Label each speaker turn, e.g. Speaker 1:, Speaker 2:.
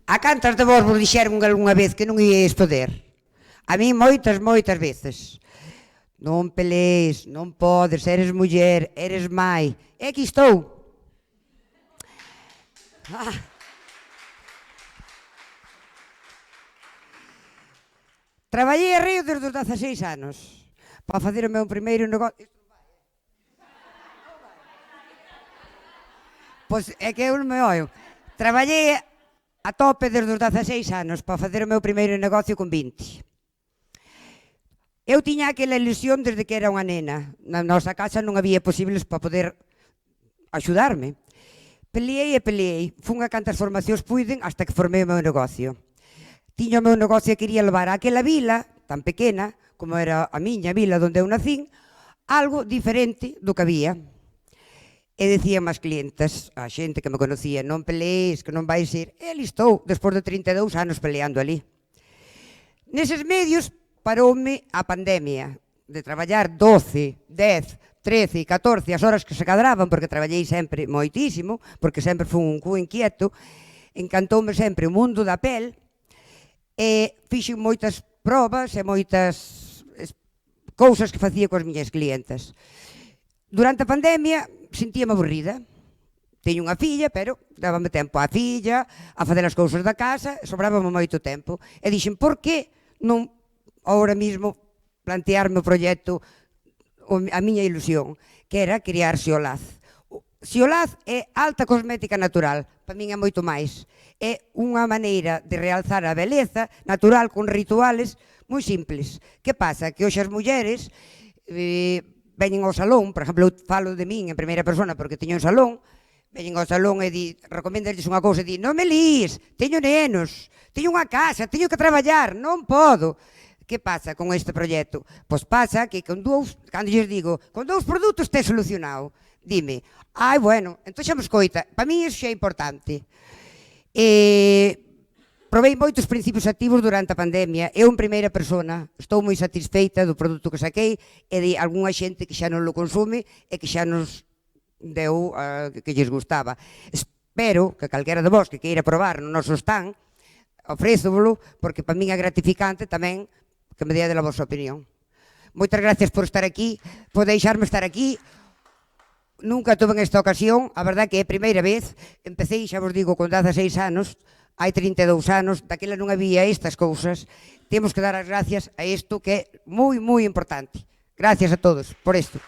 Speaker 1: A cantas de vos dixeron algunha vez que non íais poder? A mí moitas veces. Non pelees, non podes, eres muller, eres mai. E aquí estou. Traballei a Río desde os 16 anos para facer o meu primeiro negocio. Pois é que eu non me oio. Traballei a tope desde os 16 anos para facer o meu primeiro negocio con 20. Eu tiña aquela ilusión desde que era unha nena. Na nosa casa non había posibles para poder axudarme. Peleei e peleei. Fun a cantas formacións puiden hasta que formei o meu negocio. Tiña o meu negocio e quería levar aquela vila, tan pequena, como era a miña vila onde eu nacín, algo diferente do que había. E dicían as clientes, a xente que me conocía, non pelees, que non vais ir. E ali estou, despois de 32 anos peleando ali. Neses medios paroume a pandemia de traballar 12, 10, 13 e 14 as horas que se cadraban, porque traballei sempre moitísimo, porque sempre fui un cu inquieto, encantoume sempre o mundo da pel, e fixen moitas probas e moitas cousas que facía coas miñas clientes. Durante a pandemia sentíame aburrida. Teño unha filla, pero dábame tempo á filla, a facer as cousas da casa, sobrábame moito tempo. E dixen, por que non ahora mismo plantearme o proxecto, a miña ilusión, que era criar Xiolaz. Xiolaz é alta cosmética natural, para min é moito máis. É unha maneira de realzar a beleza natural con rituales moi simples. Que pasa? Que hoxe as mulleres veñen ao salón, por exemplo, eu falo de min en primeira persona porque teño un salón, veñen ao salón e recomendarles unha cousa e di, non me líes, teño nenos, teño unha casa, teño que traballar, non podo. Que pasa con este proxecto? Pois pasa que con dous, cando lles digo, con 2 produtos te solucionado. Dime, bueno, entón xa me escoita, para mí iso xa é importante. Provei moitos principios activos durante a pandemia. Eu en primeira persona estou moi satisfeita do produto que saquei e de algunha xente que xa non lo consume e que xa nos deu que lles gustaba. Espero que calquera de vos que queira probar no noso stand, ofrézovolo, porque para min é gratificante tamén que me deade a vosa opinión. Moitas gracias por estar aquí, por deixarme estar aquí. Nunca tuve en esta ocasión, a verdad que é a primeira vez. Empecé, xa vos digo, con 16 anos, hai 32 anos, daquela non había estas cousas. Temos que dar as gracias a isto que é moi, moi importante. Gracias a todos por isto.